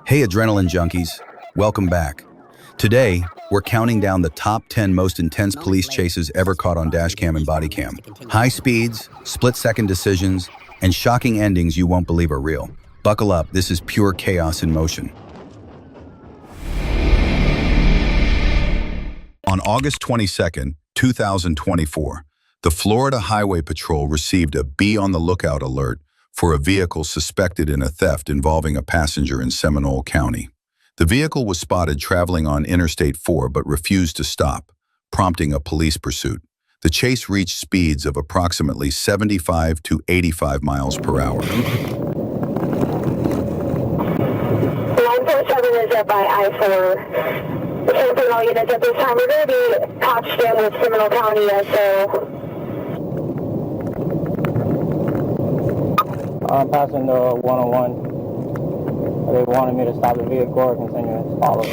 Hey adrenaline junkies, welcome back. Today, we're counting down the top 10 most intense police chases ever caught on Dashcam and Bodycam. High speeds, split-second decisions, and shocking endings you won't believe are real. Buckle up, this is pure chaos in motion. On August 22nd, 2024, the Florida Highway Patrol received a be on the lookout alert for a vehicle suspected in a theft involving a passenger in Seminole County. The vehicle was spotted traveling on Interstate 4 but refused to stop, prompting a police pursuit. The chase reached speeds of approximately 75 to 85 miles per hour. 947 is up by I-4. Attention all units at this time. We're going to be Potsdam with Seminole County, so... I'm passing the 101. They wanted me to stop the vehicle or continue to follow.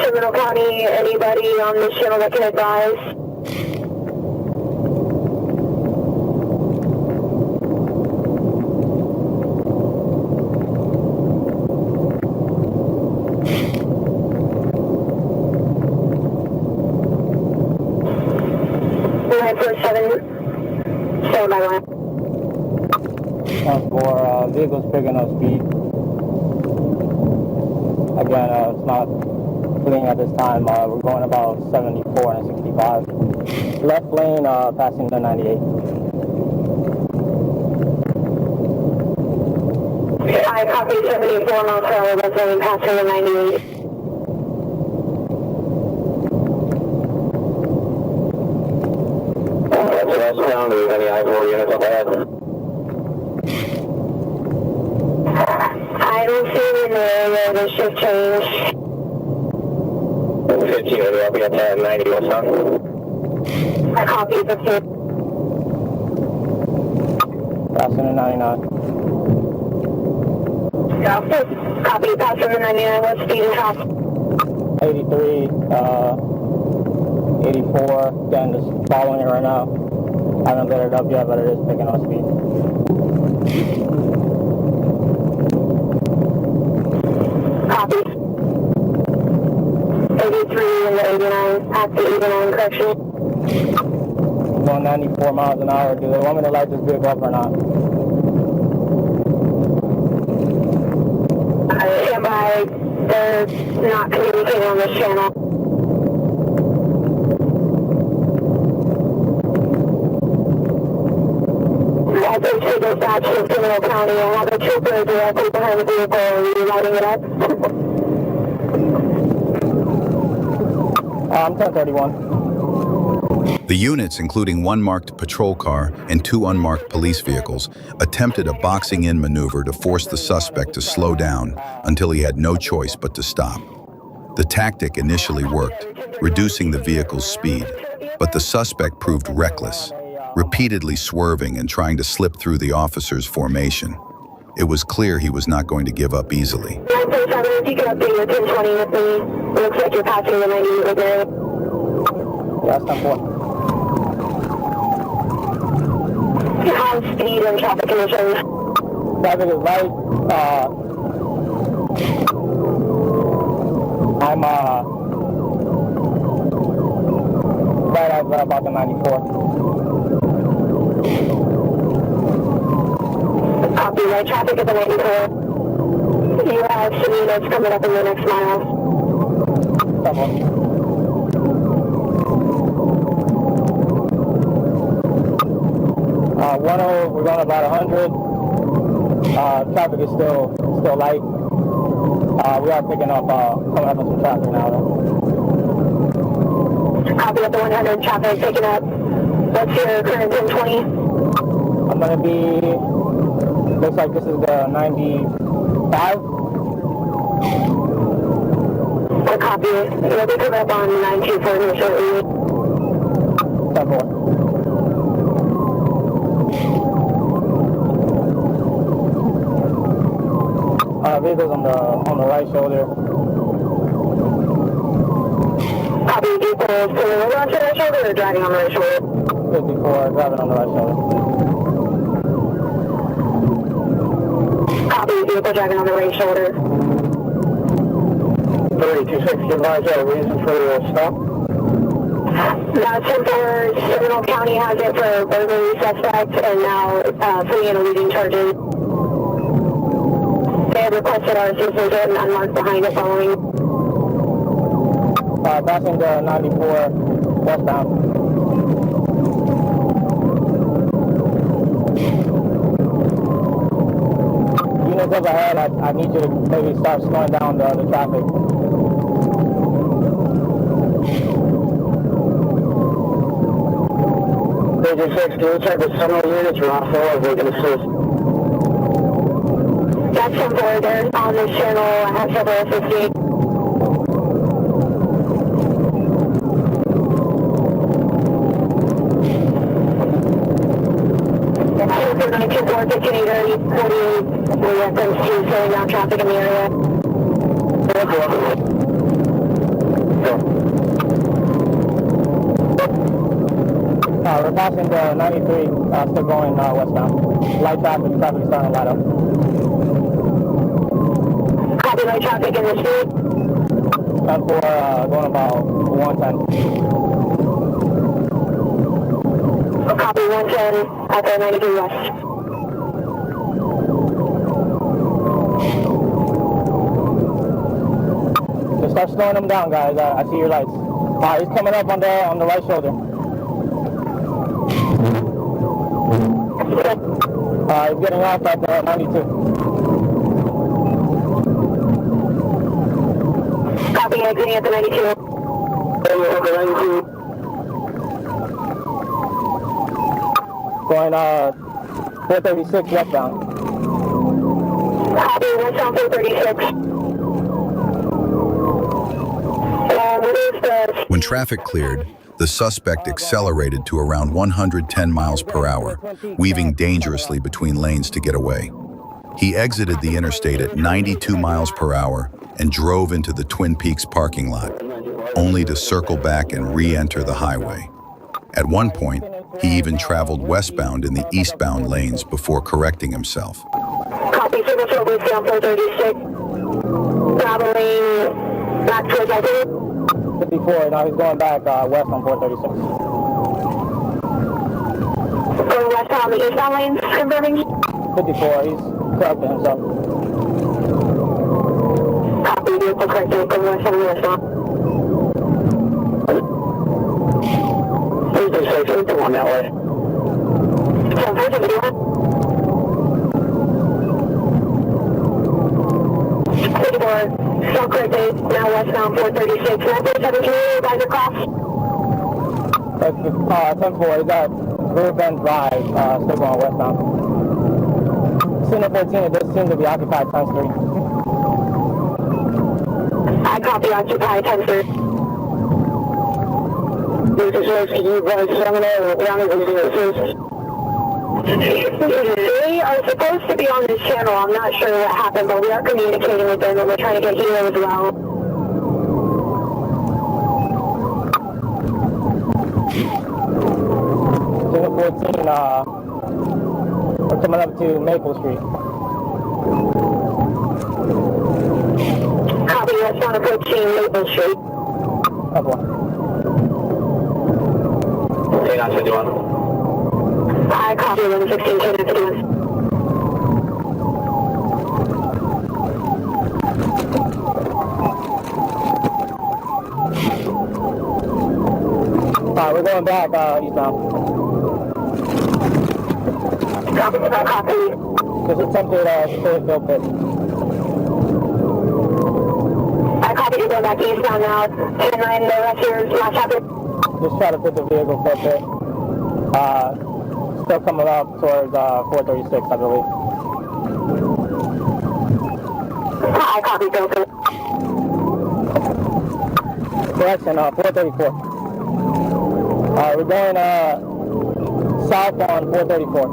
Seminole County, anybody on this channel that can advise? Stand by line. For vehicles picking up speed. Again, it's not fleeing at this time. We're going about 74 and 65. Left lane passing the 98. I copy 74 miles per hour, left lane passing the 98. Any I-4 units up ahead? I don't see any in the area. The shift change. 15, I'll be up at 90. What's up? I copy 15. Passing the 99. Yeah, copy passing the 99. What speed and how? 83, 84. Again, just following it right now. I haven't lit it up yet, but it is picking up speed. Copy. 83 and the 89, at the 89 correction. Going 94 miles an hour. Do they want me to light this vehicle up or not? Stand by. They're not communicating on this channel. I think to dispatch to Seminole County. I have a trooper directly behind the vehicle. Are you lighting it up? I'm 1031. The units, including one marked patrol car and two unmarked police vehicles, attempted a boxing-in maneuver to force the suspect to slow down until he had no choice but to stop. The tactic initially worked, reducing the vehicle's speed, but the suspect proved reckless, repeatedly swerving and trying to slip through the officer's formation. It was clear he was not going to give up easily. 947, if you can update your 1020 with me. It looks like you're passing the 90 right there. Yeah, that's 10-4. How's speed and traffic conditions? Traffic is light. I'm right at about the 94. Copy, right traffic at the 94. You have some units coming up in the next mile. Double. We're going about 100. Traffic is still light. We are picking up, coming up with some traffic now though. Copy at the 100, traffic picking up. What's your current 1020? I'm going to be, looks like this is the 95. I'll copy it. You'll be coming up on 924 here shortly. Double. Vehicles on the right shoulder. Copy, vehicles pulling over onto the right shoulder or driving on the right shoulder? 54, driving on the right shoulder. Copy, vehicle driving on the right shoulder. 3260, advise a reason for the stop. That's for Seminole County has it for burglary suspect and now fleeing and eluding charges. They have requested our assistance and unmarked behind it following. Passing the 94 westbound. Units up ahead, I need you to maybe start slowing down the traffic. Major 6, can you check the Seminole units are off or we can assist? That's 10-4, they're on this channel. I have several associates. For 924, 1580, 48, we reference to slowing down traffic in the area. We're passing the 93, still going westbound. Light traffic is starting to light up. Copy light traffic in the street. 10-4, going about 110. Copy 110 at the 93 west. Just start slowing them down, guys. I see your lights. He's coming up on the right shoulder. He's getting off at the 92. Copy, exiting at the 92. Over 92. Going 436 westbound. Copy, westbound 436. When traffic cleared, the suspect accelerated to around 110 miles per hour, weaving dangerously between lanes to get away. He exited the interstate at 92 miles per hour and drove into the Twin Peaks parking lot, only to circle back and re-enter the highway. At one point, he even traveled westbound in the eastbound lanes before correcting himself. Copy, service over down 436. Traveling back towards I-2. 54, now he's going back west on 436. Going west on the eastbound lanes, confirming. 54, he's correcting himself. Copy, vehicle corrected, going west on the westbound. 36, we're going that way. 10-4, 54, still corrected, now westbound 436. 947, advisor cross. 10-4, he's at River Bend Drive, still going westbound. Signal 14, it does seem to be occupied times 3. I copy, occupy 10-3. Can you advise Seminole They are supposed to be on this channel. I'm not sure what happened, but we are communicating with them and we're trying to get here as well. Signal 14, we're coming up to Maple Street. Copy, westbound approaching Maple Street. Up one. I copy 116, K-951. We're going back eastbound. Copy. Just attempted Fairfield pit. I copy, you're going back eastbound now. 10-9, the rest of yours, last chapter. Just try to put the vehicle for a pit. Still coming up towards 436, I believe. I copy, Joker. Correction, 434. We're going south on 434.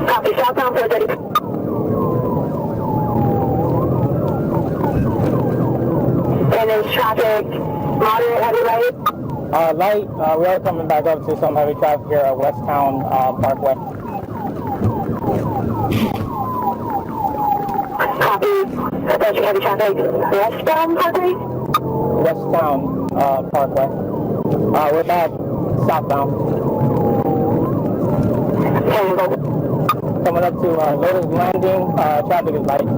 Copy, southbound 434. And there's traffic, moderate, heavy light. Light, we are coming back up to some heavy traffic here at Westtown Parkway. Copy. Approaching heavy traffic. Westbound Parkway? Westbound Parkway. We're back southbound. Coming up to Lotus Landing, traffic is light.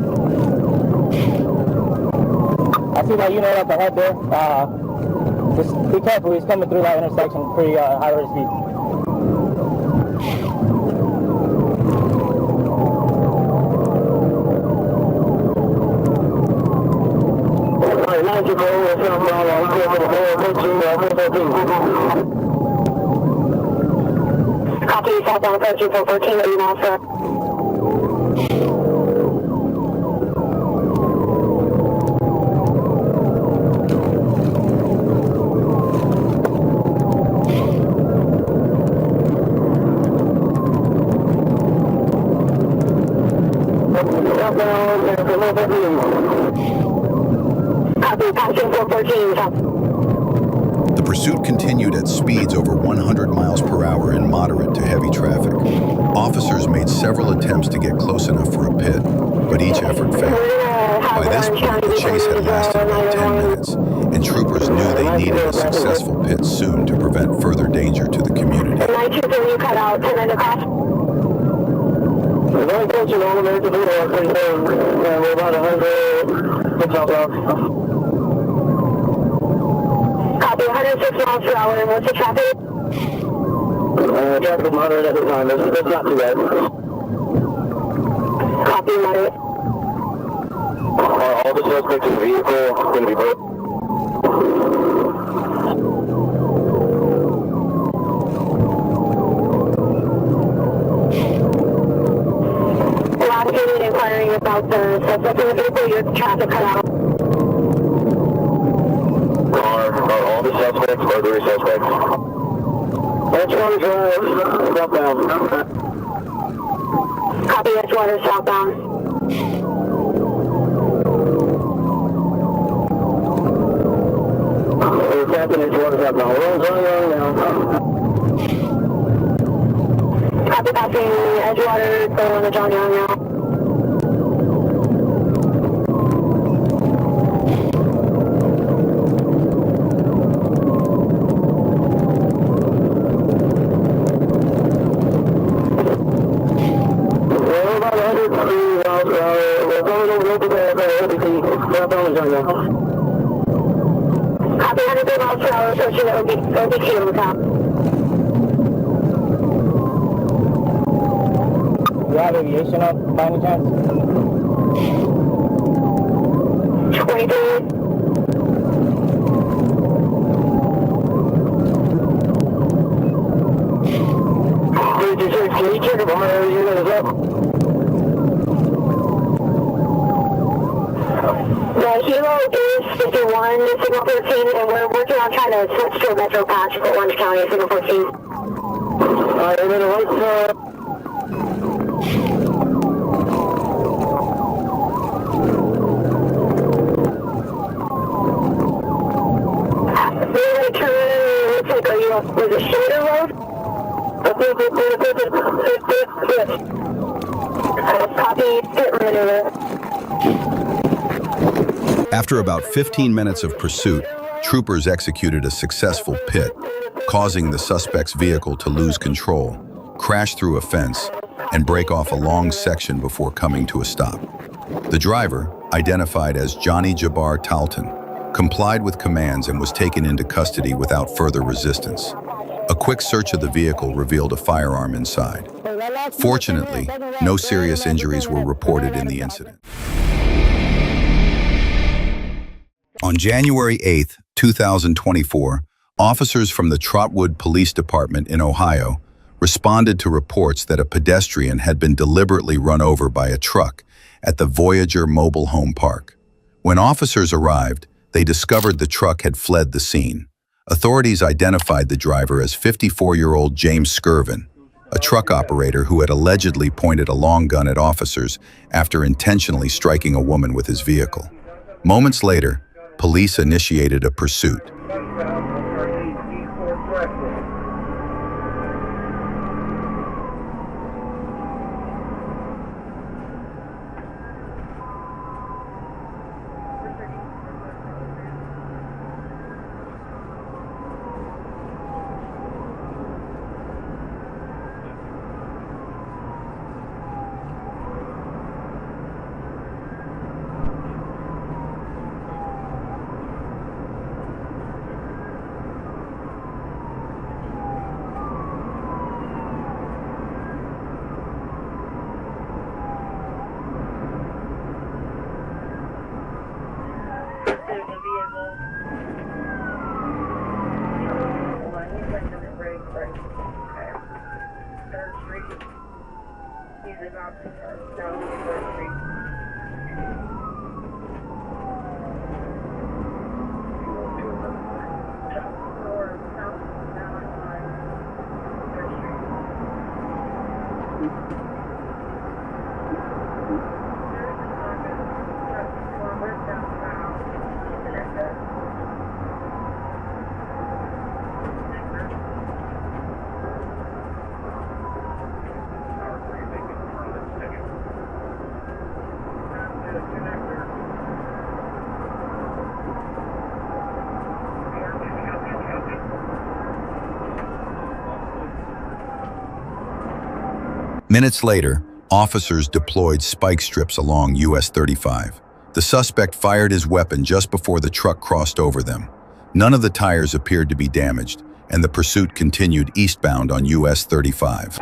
I see that unit up ahead there. Just be careful, he's coming through that intersection, pretty high rate of speed. Copy, southbound approaching 414, 80 miles per hour. Copy, passing 414, south. The pursuit continued at speeds over 100 miles per hour in moderate to heavy traffic. Officers made several attempts to get close enough for a pit, but each effort failed. By this point, the chase had lasted about 10 minutes, and troopers knew they needed a successful pit soon to prevent further danger to the community. 923, you cut out, 10 minutes off. We're approaching all American Boulevard, and we're about 100 miles off. Copy, 106 miles per hour, and what's the traffic? Traffic is moderate at the time, it's not too bad. Copy, moderate. Are all the suspects in the vehicle going to be booked? Last unit inquiring about the suspect in the vehicle, your traffic cut out. Are all the suspects or three suspects? Edgewater southbound. Copy, Edgewater southbound. We're tapping Edgewater southbound. We're on John Young now. Copy, passing Edgewater, going on the John Young now. We're about 100 miles per hour. We're going over the OPC. Southbound John Young. Copy, 103 miles per hour, approaching the OBQ on the top. Do you have aviation up by any chance? 23. Can you check if our unit is up? The Hilo is 51, signal 13, and we're working on trying to switch to a metro patch for Orange County, signal 14. Alright, and then the lights, We're going to turn, looks like, are you up, was it Shoulder Road? Copy, pit maneuver. After about 15 minutes of pursuit, troopers executed a successful pit, causing the suspect's vehicle to lose control, crash through a fence, and break off a long section before coming to a stop. The driver, identified as Johnny Jabbar Talton, complied with commands and was taken into custody without further resistance. A quick search of the vehicle revealed a firearm inside. Fortunately, no serious injuries were reported in the incident. On January 8, 2024, officers from the Trotwood Police Department in Ohio responded to reports that a pedestrian had been deliberately run over by a truck at the Voyager Mobile Home Park. When officers arrived, they discovered the truck had fled the scene. Authorities identified the driver as 54-year-old James Skirvin, a truck operator who had allegedly pointed a long gun at officers after intentionally striking a woman with his vehicle. Moments later, police initiated a pursuit. Minutes later, officers deployed spike strips along US 35. The suspect fired his weapon just before the truck crossed over them. None of the tires appeared to be damaged, and the pursuit continued eastbound on US 35.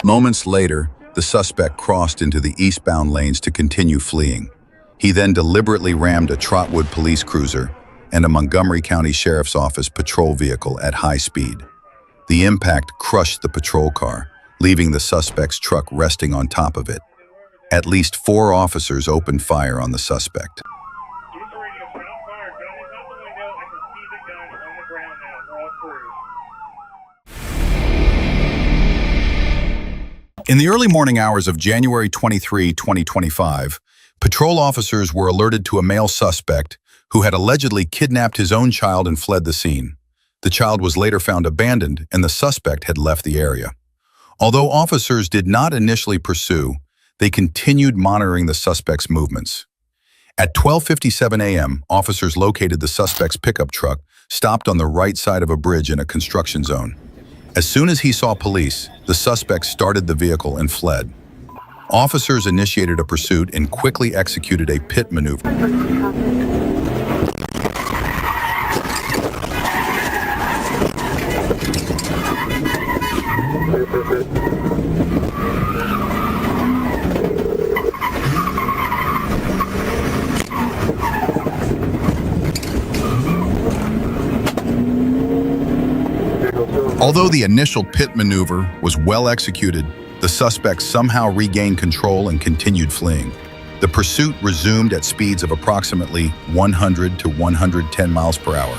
Moments later, the suspect crossed into the eastbound lanes to continue fleeing. He then deliberately rammed a Trotwood police cruiser and a Montgomery County Sheriff's Office patrol vehicle at high speed. The impact crushed the patrol car, leaving the suspect's truck resting on top of it. At least 4 officers opened fire on the suspect. In the early morning hours of January 23, 2025, patrol officers were alerted to a male suspect who had allegedly kidnapped his own child and fled the scene. The child was later found abandoned, and the suspect had left the area. Although officers did not initially pursue, they continued monitoring the suspect's movements. At 12:57 a.m., officers located the suspect's pickup truck, stopped on the right side of a bridge in a construction zone. As soon as he saw police, the suspect started the vehicle and fled. Officers initiated a pursuit and quickly executed a pit maneuver. Although the initial pit maneuver was well executed, the suspect somehow regained control and continued fleeing. The pursuit resumed at speeds of approximately 100 to 110 miles per hour.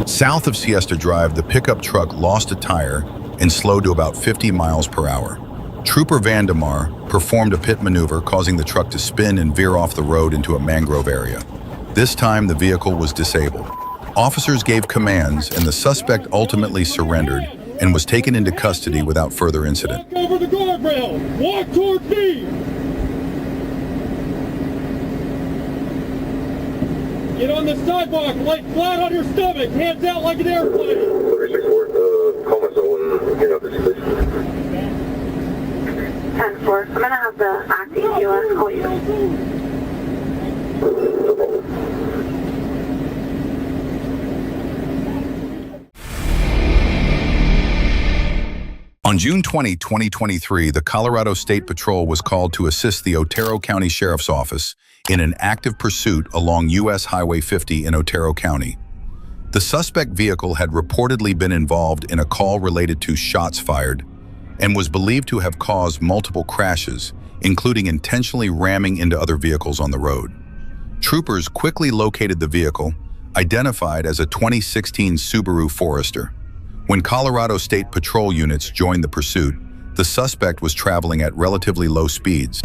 South of Siesta Drive, the pickup truck lost a tire and slowed to about 50 miles per hour. Trooper Vandemar performed a pit maneuver, causing the truck to spin and veer off the road into a mangrove area. This time, the vehicle was disabled. Officers gave commands, and the suspect ultimately surrendered and was taken into custody without further incident. Back over the guardrail! Walk towards me! Get on the sidewalk, lay flat on your stomach, hands out like an airplane! 36 Ward, coma zone, get out this place. 10-4, I'm gonna have the acting US call you. On June 20, 2023, the Colorado State Patrol was called to assist the Otero County Sheriff's Office in an active pursuit along U.S. Highway 50 in Otero County. The suspect vehicle had reportedly been involved in a call related to shots fired and was believed to have caused multiple crashes, including intentionally ramming into other vehicles on the road. Troopers quickly located the vehicle, identified as a 2016 Subaru Forester. When Colorado State Patrol units joined the pursuit, the suspect was traveling at relatively low speeds.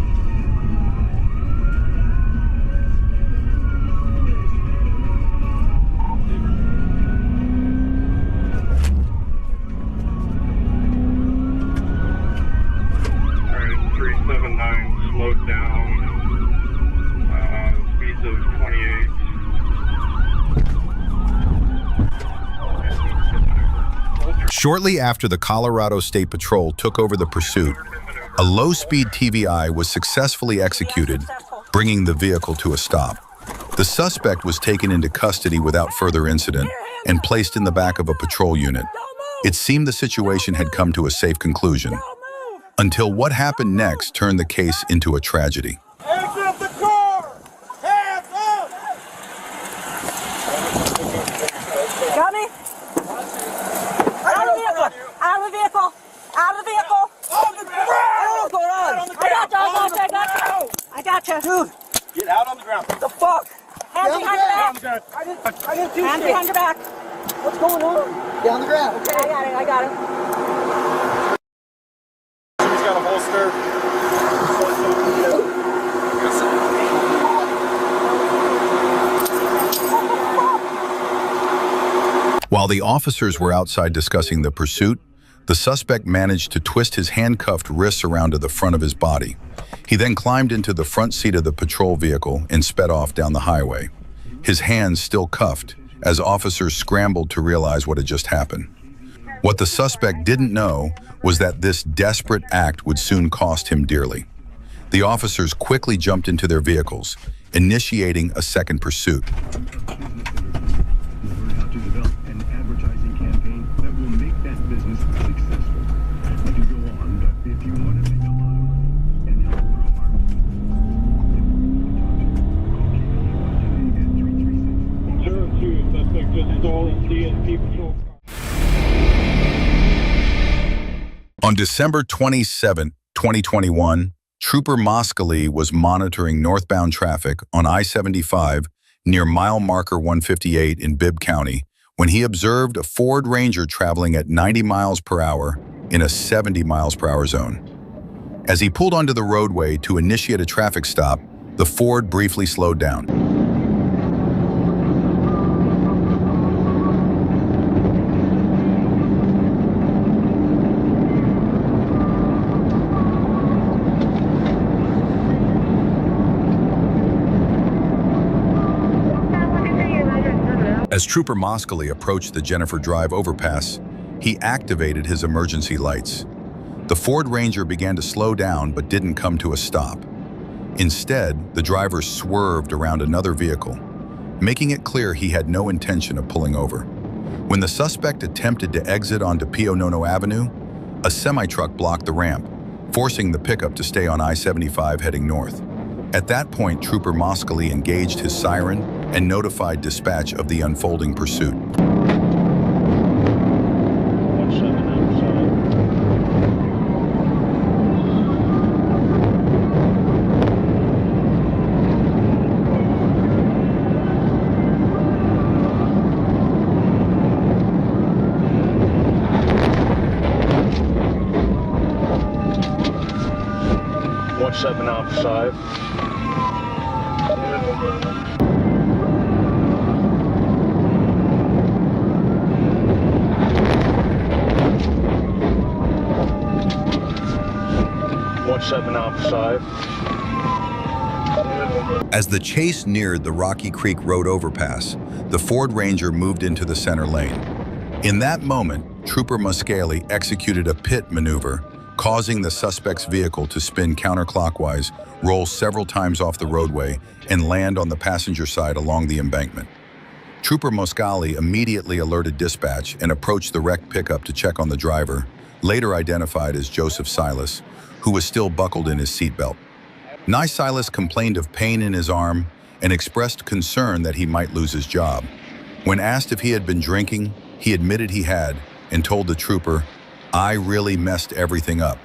Alright, 379 slowed down, speeds of 28. Shortly after the Colorado State Patrol took over the pursuit, a low-speed TVI was successfully executed, bringing the vehicle to a stop. The suspect was taken into custody without further incident and placed in the back of a patrol unit. It seemed the situation had come to a safe conclusion, until what happened next turned the case into a tragedy. Hands up the car! Hands up! Got me? Out of the vehicle! Out of the vehicle! Out of the vehicle! On the ground! What's going on? I got you. Dude, Get out on the ground. what the fuck? Hands behind your back. I didn't do Hands shit. behind your back. What's going on? Get on the ground. Okay, I got it. He's got a holster. While the officers were outside discussing the pursuit, the suspect managed to twist his handcuffed wrists around to the front of his body. He then climbed into the front seat of the patrol vehicle and sped off down the highway, his hands still cuffed as officers scrambled to realize what had just happened. What the suspect didn't know was that this desperate act would soon cost him dearly. The officers quickly jumped into their vehicles, initiating a second pursuit. On December 27, 2021, Trooper Moskally was monitoring northbound traffic on I-75 near mile marker 158 in Bibb County when he observed a Ford Ranger traveling at 90 miles per hour in a 70 miles per hour zone. As he pulled onto the roadway to initiate a traffic stop, the Ford briefly slowed down. As Trooper Moskally approached the Jennifer Drive overpass, he activated his emergency lights. The Ford Ranger began to slow down but didn't come to a stop. Instead, the driver swerved around another vehicle, making it clear he had no intention of pulling over. When the suspect attempted to exit onto Pio Nono Avenue, a semi-truck blocked the ramp, forcing the pickup to stay on I-75 heading north. At that point, Trooper Moskally engaged his siren and notified dispatch of the unfolding pursuit. 17 off 5. Seven off 5. As the chase neared the Rocky Creek Road overpass, the Ford Ranger moved into the center lane. In that moment, Trooper Muscali executed a pit maneuver, causing the suspect's vehicle to spin counterclockwise, roll several times off the roadway, and land on the passenger side along the embankment. Trooper Muscali immediately alerted dispatch and approached the wrecked pickup to check on the driver, later identified as Joseph Silas, who was still buckled in his seatbelt. Silas complained of pain in his arm and expressed concern that he might lose his job. When asked if he had been drinking, he admitted he had and told the trooper, "I really messed everything up."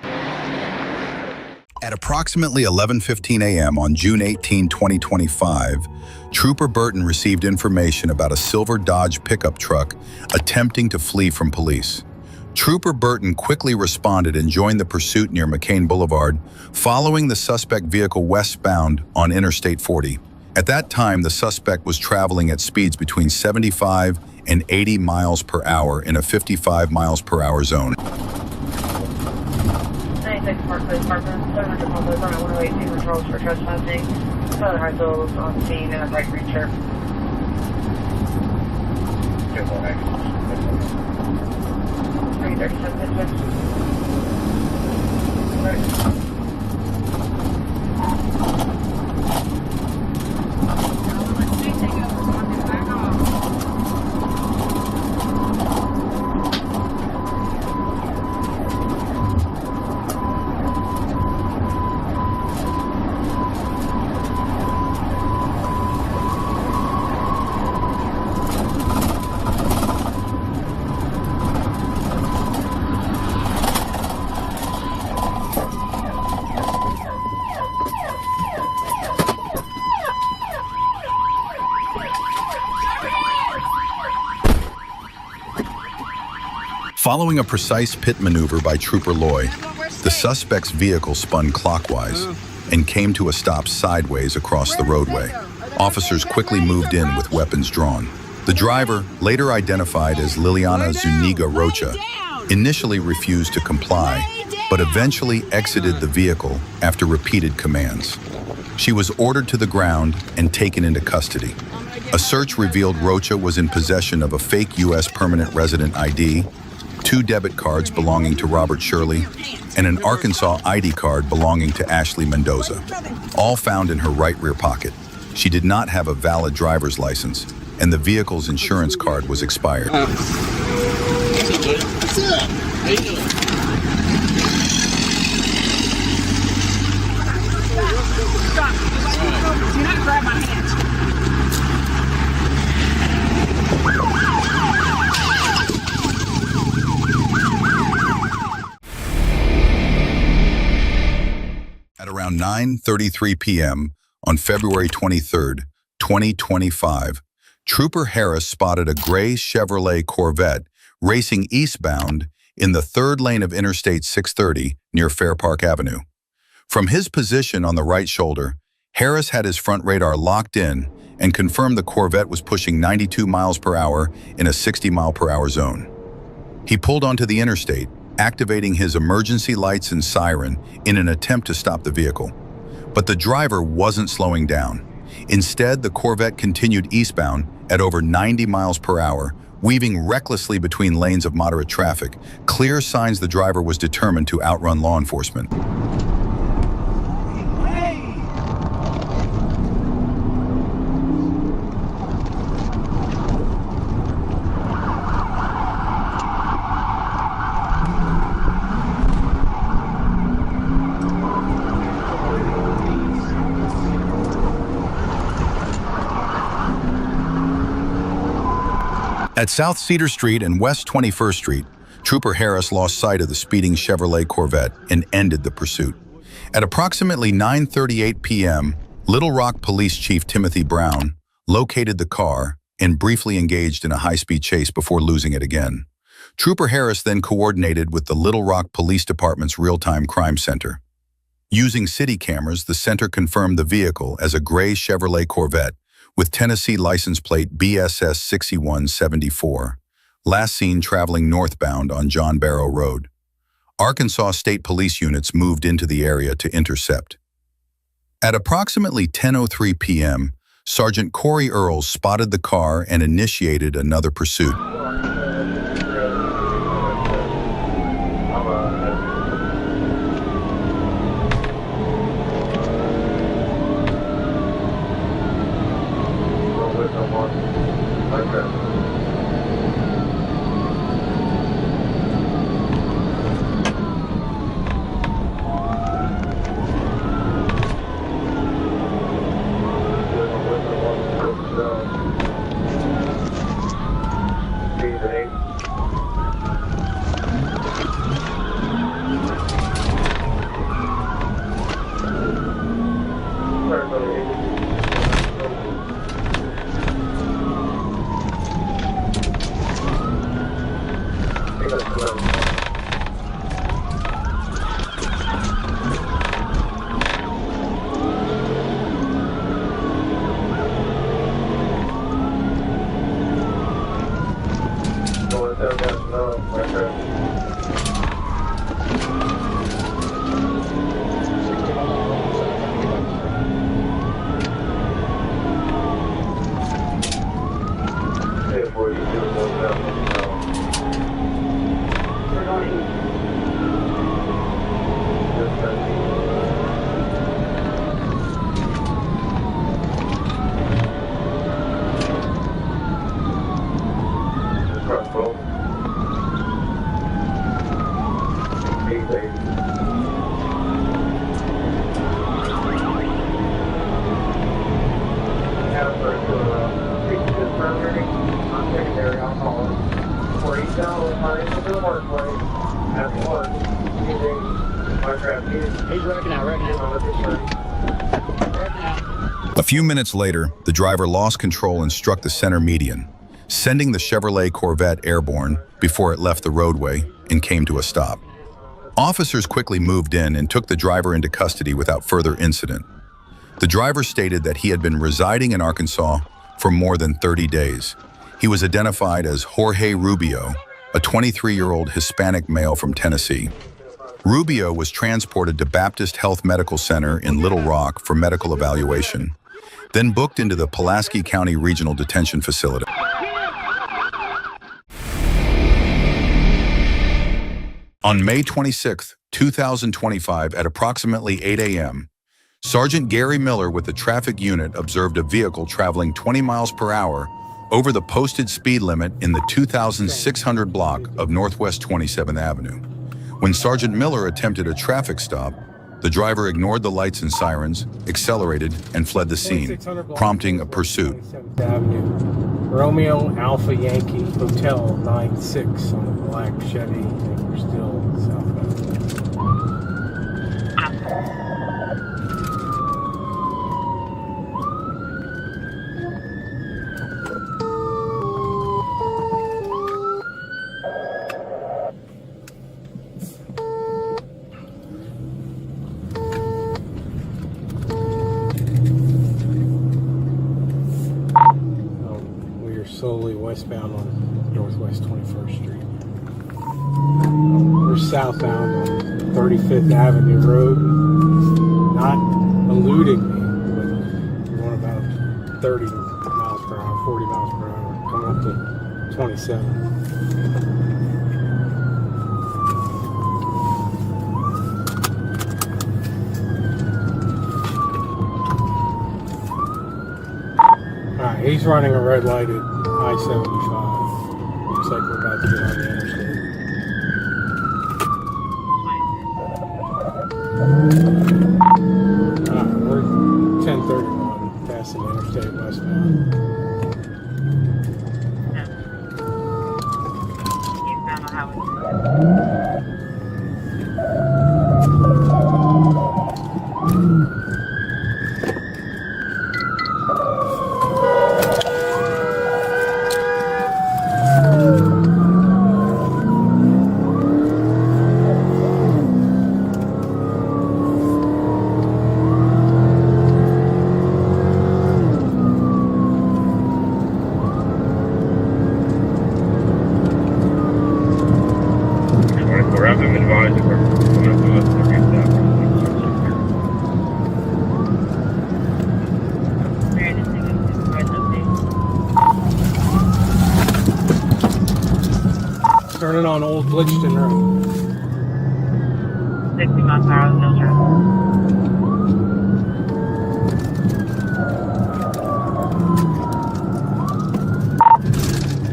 At approximately 11:15 a.m. on June 18, 2025, Trooper Burton received information about a silver Dodge pickup truck attempting to flee from police. Trooper Burton quickly responded and joined the pursuit near McCain Boulevard, following the suspect vehicle westbound on Interstate 40. At that time, the suspect was traveling at speeds between 75 and 80 miles per hour in a 55 miles per hour zone. 96 Park Place, Parkland, 700 Compilation, 108 controls for trespassing. Further high bills on scene and right reacher. Good morning. 337 dispatch. Following a precise pit maneuver by Trooper Loy, the suspect's vehicle spun clockwise and came to a stop sideways across the roadway. Officers quickly moved in with weapons drawn. The driver, later identified as Liliana Zuniga Rocha, initially refused to comply, but eventually exited the vehicle after repeated commands. She was ordered to the ground and taken into custody. A search revealed Rocha was in possession of a fake U.S. permanent resident ID, 2 debit cards belonging to Robert Shirley, and an Arkansas ID card belonging to Ashley Mendoza, all found in her right rear pocket. She did not have a valid driver's license, and the vehicle's insurance card was expired. What's up? How you doing? Stop. Do not grab my hands. At around 9:33 p.m. on February 23, 2025, Trooper Harris spotted a gray Chevrolet Corvette racing eastbound in the third lane of Interstate 630 near Fair Park Avenue. From his position on the right shoulder, Harris had his front radar locked in and confirmed the Corvette was pushing 92 miles per hour in a 60 mile per hour zone. He pulled onto the interstate, activating his emergency lights and siren in an attempt to stop the vehicle. But the driver wasn't slowing down. Instead, the Corvette continued eastbound at over 90 miles per hour, weaving recklessly between lanes of moderate traffic, clear signs the driver was determined to outrun law enforcement. At South Cedar Street and West 21st Street, Trooper Harris lost sight of the speeding Chevrolet Corvette and ended the pursuit. At approximately 9:38 p.m., Little Rock Police Chief Timothy Brown located the car and briefly engaged in a high-speed chase before losing it again. Trooper Harris then coordinated with the Little Rock Police Department's Real-Time Crime Center. Using city cameras, the center confirmed the vehicle as a gray Chevrolet Corvette with Tennessee license plate BSS 6174, last seen traveling northbound on John Barrow Road. Arkansas State Police units moved into the area to intercept. At approximately 10:03 p.m., Sergeant Corey Earls spotted the car and initiated another pursuit. A few minutes later, the driver lost control and struck the center median, sending the Chevrolet Corvette airborne before it left the roadway and came to a stop. Officers quickly moved in and took the driver into custody without further incident. The driver stated that he had been residing in Arkansas for more than 30 days. He was identified as Jorge Rubio, a 23-year-old Hispanic male from Tennessee. Rubio was transported to Baptist Health Medical Center in Little Rock for medical evaluation, then booked into the Pulaski County Regional Detention Facility. On May 26, 2025, at approximately 8 a.m., Sergeant Gary Miller with the traffic unit observed a vehicle traveling 20 miles per hour over the posted speed limit in the 2600 block of Northwest 27th Avenue. When Sergeant Miller attempted a traffic stop, the driver ignored the lights and sirens, accelerated, and fled the scene, prompting a pursuit. 27th Avenue, Romeo Alpha Yankee Hotel 96 on a black Chevy, and we're still southbound. Solely westbound on Northwest 21st Street. We're southbound on 35th Avenue Road, not eluding me, but going about 30 miles per hour, 40 miles per hour, coming up to 27. Alright, he's running a red light at I-75. Looks like we're about to get on the interstate. We're 1031, passing the interstate westbound. Eastbound on Highway. Turning on Old Bridgeton Road. 60 miles per hour, no traffic.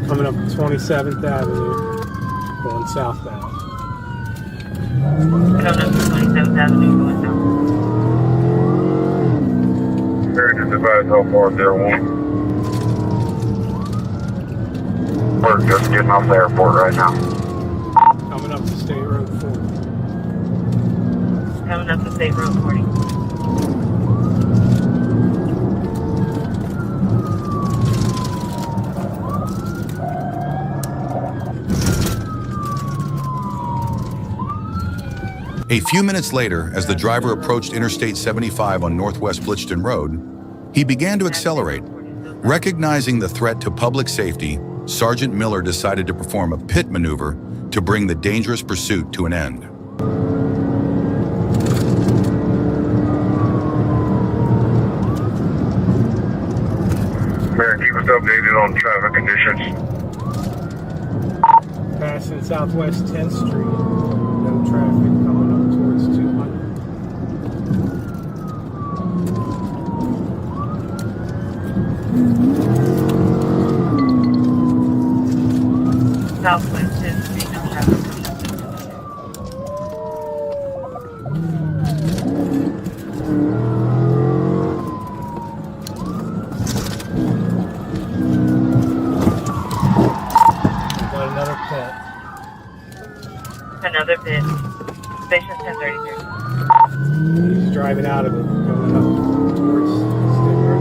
Coming up 27th Avenue, going southbound. Coming up to 27th Avenue, going south. American Divide, how far there, one? We're just getting off the airport right now. Coming up to State Road 40. Coming up to State Road 40. A few minutes later, as the driver approached Interstate 75 on Northwest Bridgeton Road, he began to accelerate. Recognizing the threat to public safety, Sergeant Miller decided to perform a pit maneuver to bring the dangerous pursuit to an end. Mayor, keep us updated on traffic conditions. Passing Southwest 10th Street. No traffic coming up towards 200. Southwest 10th Street, no traffic. Got another pit. Another pit. Station 1033. He's driving out of it, going up towards State Road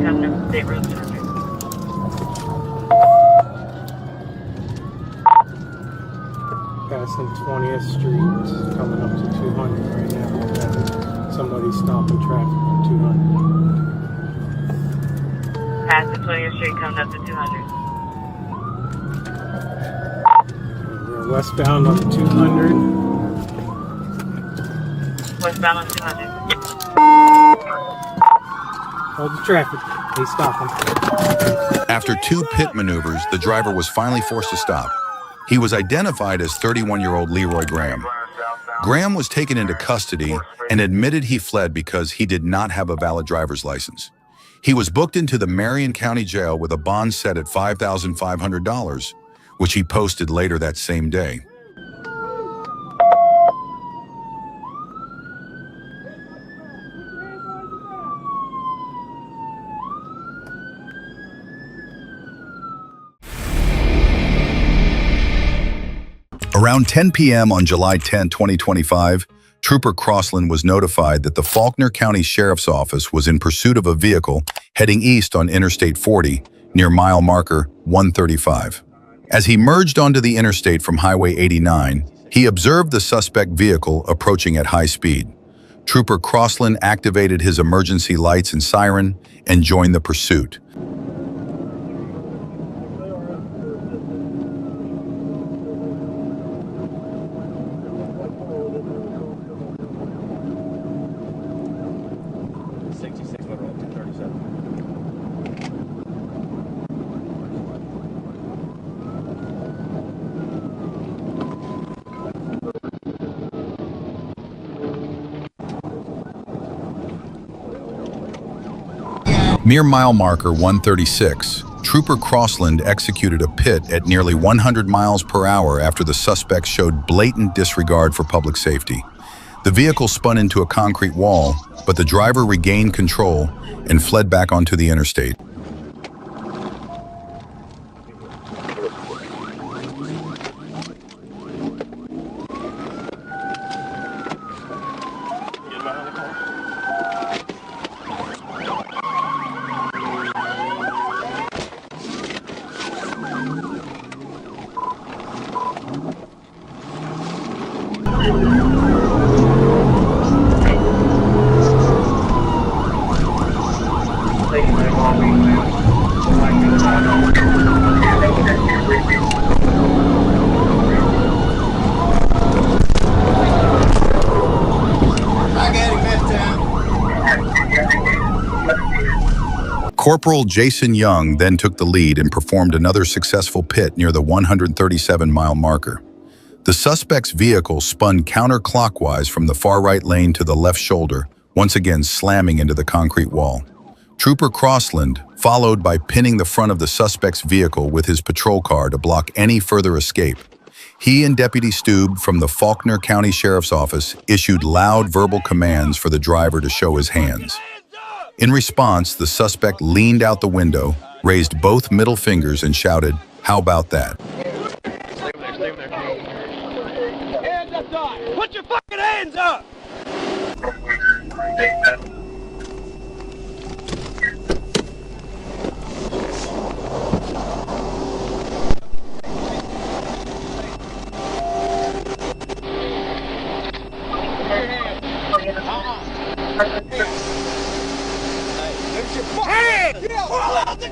200. Coming up to State Road 200. Passing 20th Street, coming up to 200 right now. We're having somebody stopping traffic on 200. Passing 20th Street, coming up to 200. We're westbound on 200. Westbound on 200. Hold the traffic. He's stopping. After two pit maneuvers, the driver was finally forced to stop. He was identified as 31-year-old Leroy Graham. Graham was taken into custody and admitted he fled because he did not have a valid driver's license. He was booked into the Marion County Jail with a bond set at $5,500, which he posted later that same day. Around 10 p.m. on July 10, 2025, Trooper Crossland was notified that the Faulkner County Sheriff's Office was in pursuit of a vehicle heading east on Interstate 40 near mile marker 135. As he merged onto the interstate from Highway 89, he observed the suspect vehicle approaching at high speed. Trooper Crossland activated his emergency lights and siren and joined the pursuit. Near mile marker 136, Trooper Crossland executed a pit at nearly 100 miles per hour after the suspect showed blatant disregard for public safety. The vehicle spun into a concrete wall, but the driver regained control and fled back onto the interstate. Thank you, Corporal Jason Young then took the lead and performed another successful pit near the 137-mile marker. The suspect's vehicle spun counterclockwise from the far right lane to the left shoulder, once again slamming into the concrete wall. Trooper Crossland followed by pinning the front of the suspect's vehicle with his patrol car to block any further escape. He and Deputy Stube from the Faulkner County Sheriff's Office issued loud verbal commands for the driver to show his hands. In response, the suspect leaned out the window, raised both middle fingers and shouted, "How about that?" Hands up, Doc! Put your fucking hands up!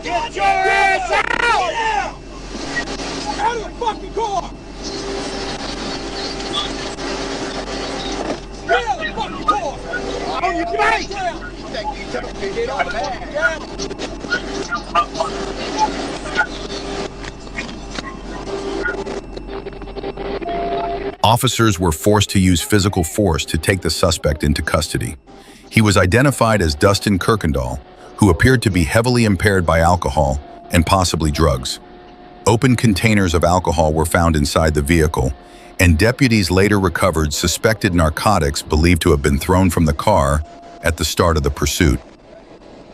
Get your ass out! Out of the fucking car! Get out of the fucking car! On your face! Get on the bag! Officers were forced to use physical force to take the suspect into custody. He was identified as Dustin Kirkendall, who appeared to be heavily impaired by alcohol and possibly drugs. Open containers of alcohol were found inside the vehicle, and deputies later recovered suspected narcotics believed to have been thrown from the car at the start of the pursuit.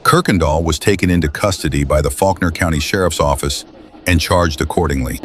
Kirkendall was taken into custody by the Faulkner County Sheriff's Office and charged accordingly.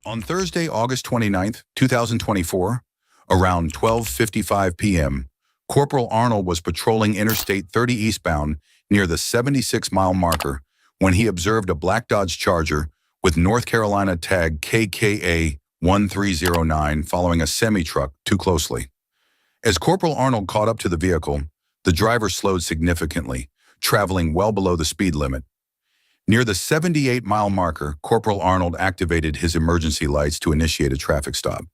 On Thursday, August 29, 2024, around 12:55 p.m., Corporal Arnold was patrolling Interstate 30 eastbound near the 76-mile marker when he observed a black Dodge Charger with North Carolina tag KKA 1309 following a semi-truck too closely. As Corporal Arnold caught up to the vehicle, the driver slowed significantly, traveling well below the speed limit. Near the 78-mile marker, Corporal Arnold activated his emergency lights to initiate a traffic stop.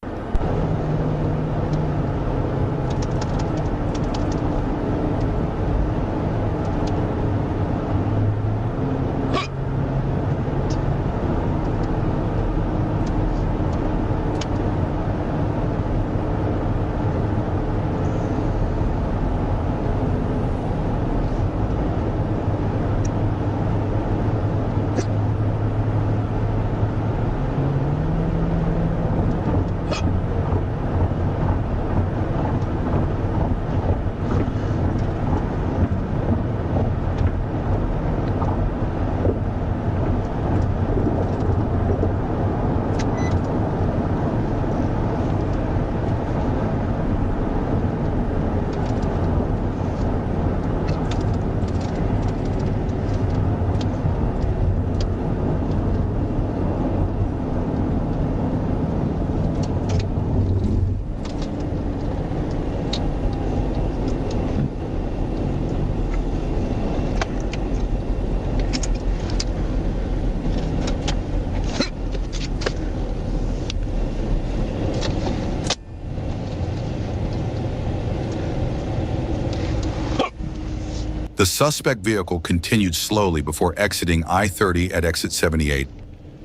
The suspect vehicle continued slowly before exiting I-30 at exit 78,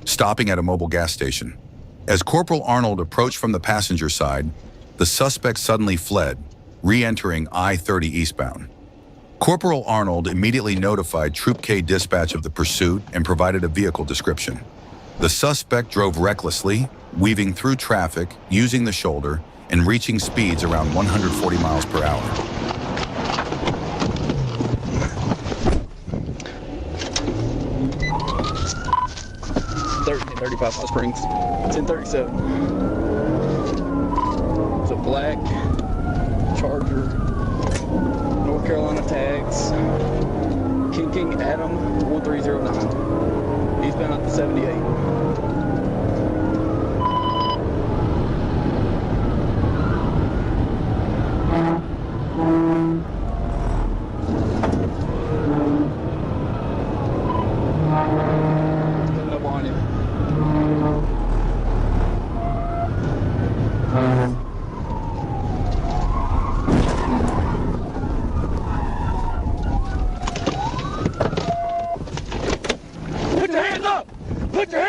stopping at a mobile gas station. As Corporal Arnold approached from the passenger side, the suspect suddenly fled, re-entering I-30 eastbound. Corporal Arnold immediately notified Troop K dispatch of the pursuit and provided a vehicle description. The suspect drove recklessly, weaving through traffic, using the shoulder, and reaching speeds around 140 miles per hour. 35 Hot Springs. 1037. It's a black Charger, North Carolina tags, King Adam 1309. He's been up to 78. Coming up on you.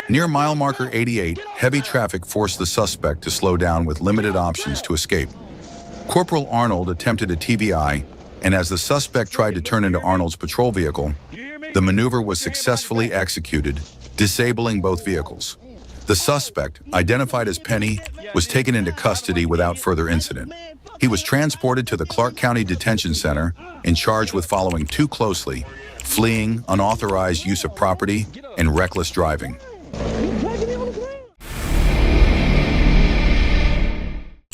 Near mile marker 88, heavy traffic forced the suspect to slow down with limited options to escape. Corporal Arnold attempted a TVI, and as the suspect tried to turn into Arnold's patrol vehicle, the maneuver was successfully executed, disabling both vehicles. The suspect, identified as Penny, was taken into custody without further incident. He was transported to the Clark County Detention Center and charged with following too closely, fleeing, unauthorized use of property, and reckless driving.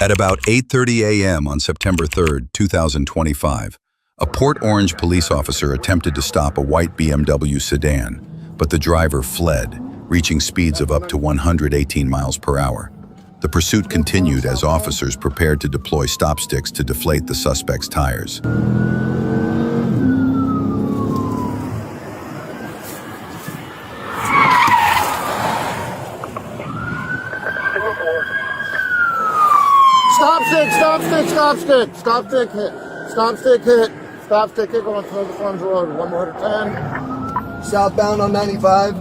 At about 8:30 a.m. on September 3, 2025, a Port Orange police officer attempted to stop a white BMW sedan, but the driver fled, reaching speeds of up to 118 miles per hour. The pursuit continued as officers prepared to deploy stop sticks to deflate the suspect's tires. Stop stick, stop stick, stop stick, stop stick hit, stop stick hit, stop stick hit going toward the Farms Road, 110. Southbound on 95.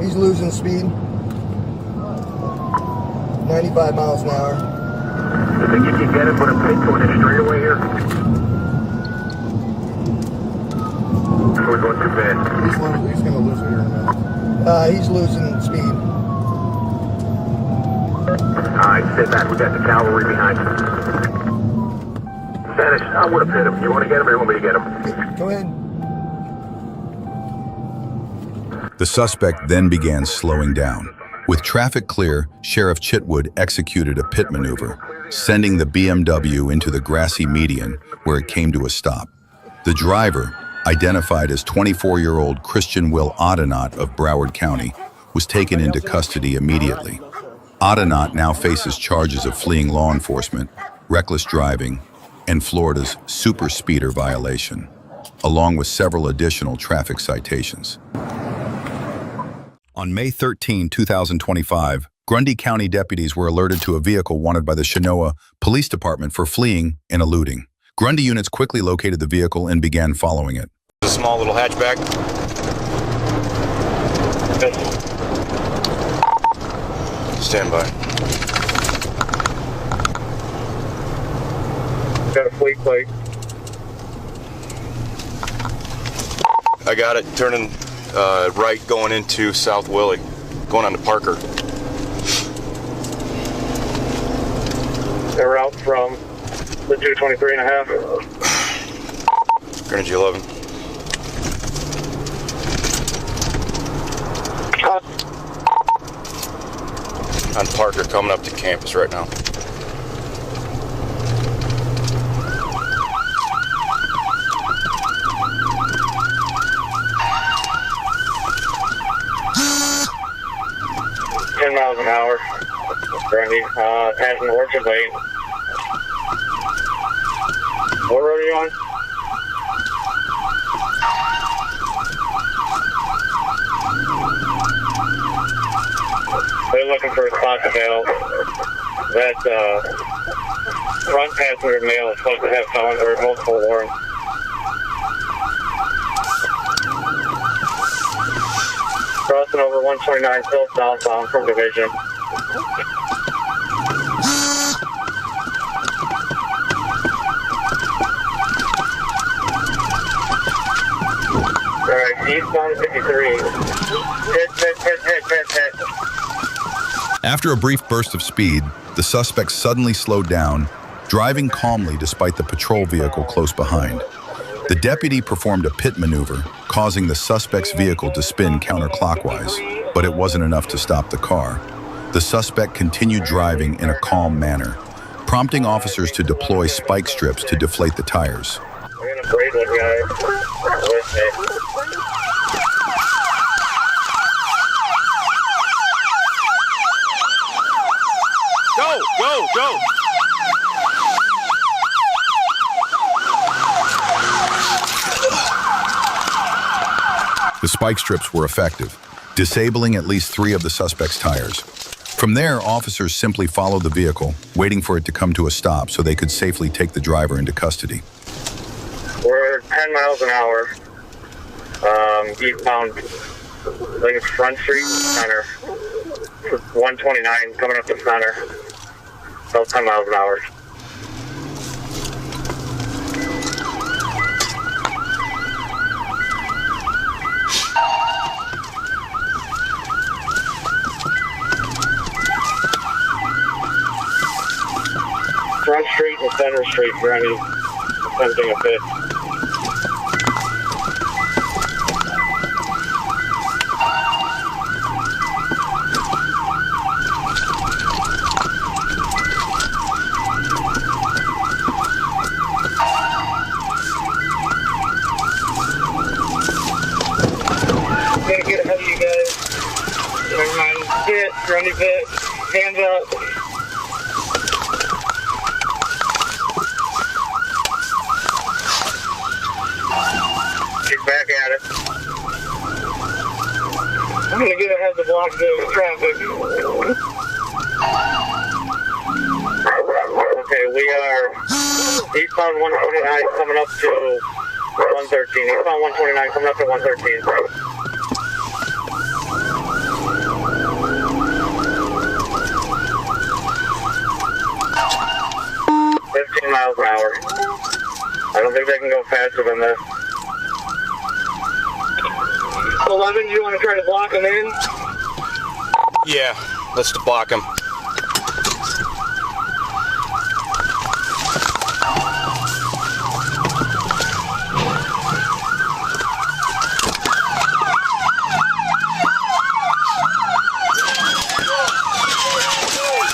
He's losing speed. 95 miles an hour. You think you can get it with a pit going in straightaway here? Or we're going too fast? He's going to lose it here in a minute. He's losing speed. Alright, sit back. We got the cavalry behind you. Spanish, I would have hit him. You want to get him or you want me to get him? Go ahead. The suspect then began slowing down. With traffic clear, Sheriff Chitwood executed a pit maneuver, sending the BMW into the grassy median where it came to a stop. The driver, identified as 24-year-old Christian Will Adenot of Broward County, was taken into custody immediately. Adenot now faces charges of fleeing law enforcement, reckless driving, and Florida's super speeder violation, along with several additional traffic citations. On May 13, 2025, Grundy County deputies were alerted to a vehicle wanted by the Chenoa Police Department for fleeing and eluding. Grundy units quickly located the vehicle and began following it. A small little hatchback. Stand by. Got a fleet plate. I got it. Turning right going into South Willie. Going on to Parker. They're out from the 223 and a half. Greenwich 11. On Parker, coming up to campus right now. Miles an hour. Currently passing the Orchard Lane. What road are you on? They're looking for a spot to bail. That front passenger male is supposed to have felons or multiple warrants. Crossing over 129 still southbound from Division. Alright, eastbound 53. Hit. After a brief burst of speed, the suspect suddenly slowed down, driving calmly despite the patrol vehicle close behind. The deputy performed a pit maneuver, causing the suspect's vehicle to spin counterclockwise, but it wasn't enough to stop the car. The suspect continued driving in a calm manner, prompting officers to deploy spike strips to deflate the tires. We're gonna braid one guy with me. Go! The spike strips were effective, disabling at least 3 of the suspect's tires. From there, officers simply followed the vehicle, waiting for it to come to a stop so they could safely take the driver into custody. We're 10 miles an hour, eastbound, like Front Street, center, 129, coming up the center, about 10 miles an hour. Front Street and Center Street for any attempting a fit. I'm gonna get ahead of you guys. Everybody, fit, running fit, hands up. Back at it. I'm going to get ahead to block the traffic. Okay, we are eastbound 129 coming up to 113. Eastbound 129 coming up to 113. 15 miles an hour. I don't think they can go faster than this. 11, do you want to try to block them in? Yeah, let's block them.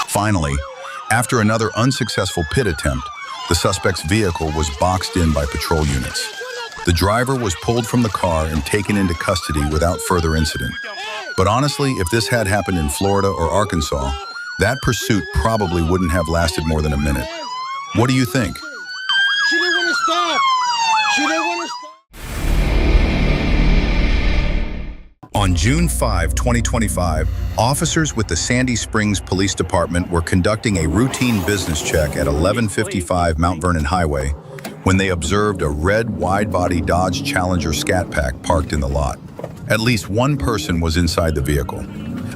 Finally, after another unsuccessful pit attempt, the suspect's vehicle was boxed in by patrol units. The driver was pulled from the car and taken into custody without further incident. But honestly, if this had happened in Florida or Arkansas, that pursuit probably wouldn't have lasted more than a minute. What do you think? She didn't want to stop. She didn't want to stop. On June 5, 2025, officers with the Sandy Springs Police Department were conducting a routine business check at 1155 Mount Vernon Highway when they observed a red wide-body Dodge Challenger Scat Pack parked in the lot. At least one person was inside the vehicle.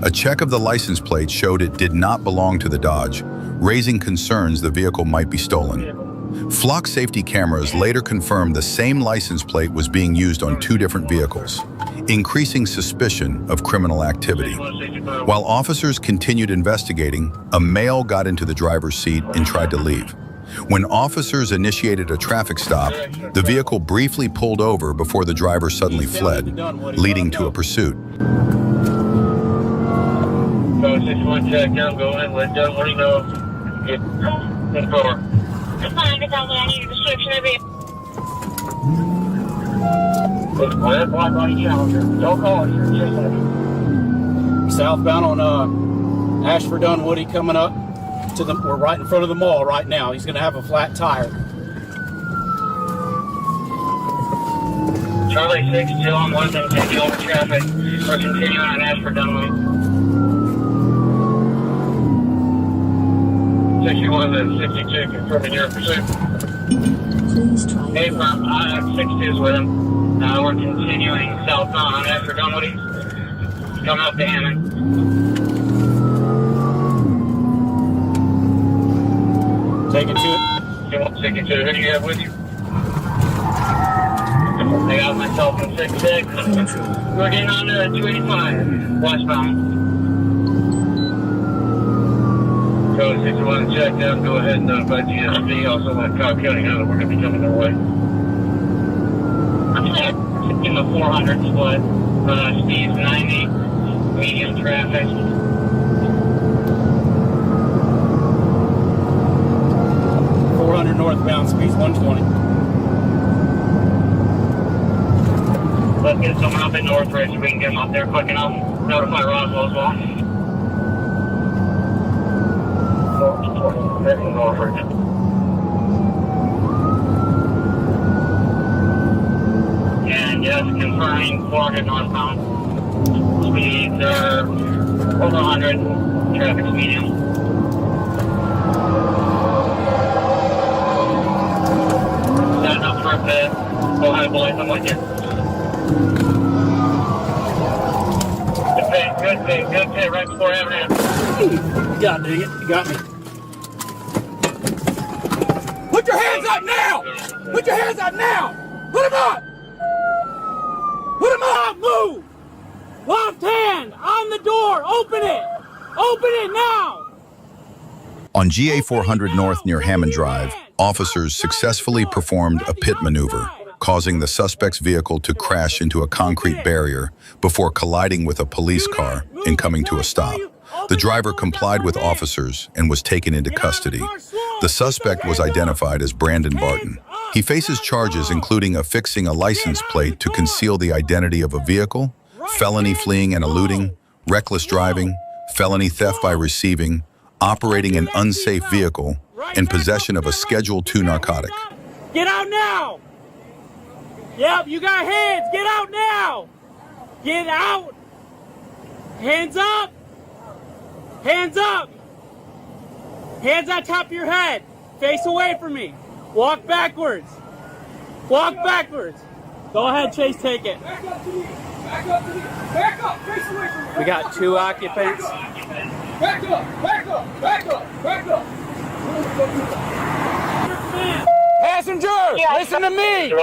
A check of the license plate showed it did not belong to the Dodge, raising concerns the vehicle might be stolen. Flock safety cameras later confirmed the same license plate was being used on two different vehicles, increasing suspicion of criminal activity. While officers continued investigating, a male got into the driver's seat and tried to leave. When officers initiated a traffic stop, the vehicle briefly pulled over before the driver suddenly fled, leading to a pursuit. So 61 check down, go in, let Dunwoody know. Get in forward. It's fine, it's all I need a description of it. It's red wide-body Challenger. Don't call it, you're chasing it. Southbound on Ashford Dunwoody coming up. We're right in front of the mall right now. He's going to have a flat tire. Charlie 6, still on 110, over traffic. We're continuing on Ashford Dunwoody. 61 and 62 confirming your pursuit. Hey, from 62 is with him. We're continuing southbound on Ashford Dunwoody. Coming up to Hammond. Taking to it. 62, who do you have with you? I got myself in 66. We're getting on to 285, westbound. Code 61, check down, go ahead and notify GSP. Also let Cobb County know that we're going to be coming their way. In the 400 split, speed's 90, medium traffic. 400 northbound, speed's 120. Let's get someone up in Northridge so we can get them up there quick enough. Notify Roswell as well. Northridge. And yes, confirming 400 northbound. Speeds are over 100. Traffic's medium. Standing up for a bit. Go ahead, boys. I'm with you. Good pit, right before Avenue. God dang it, you got me. Put your hands up now! Put your hands up now! Put them up! Put them up! Move! Left hand on the door! Open it! Open it now! On GA 400 North near Hammond Drive, officers successfully performed a pit maneuver, causing the suspect's vehicle to crash into a concrete barrier before colliding with a police car and coming to a stop. The driver complied with officers and was taken into custody. The suspect was identified as Brandon Barton. He faces charges including affixing a license plate to conceal the identity of a vehicle, felony fleeing and eluding, reckless driving, felony theft by receiving, operating an unsafe vehicle, and possession of a Schedule II narcotic. Get out now! Yep, you got hands! Get out now! Get out! Hands up! Hands up! Hands on top of your head! Face away from me! Walk backwards! Walk backwards! Go ahead, Chase, take it. Back up to me! Back up to me! Back up! Face away from me! We got 2 occupants. Back up! Back up! Back up! Back up! Passengers, listen to me!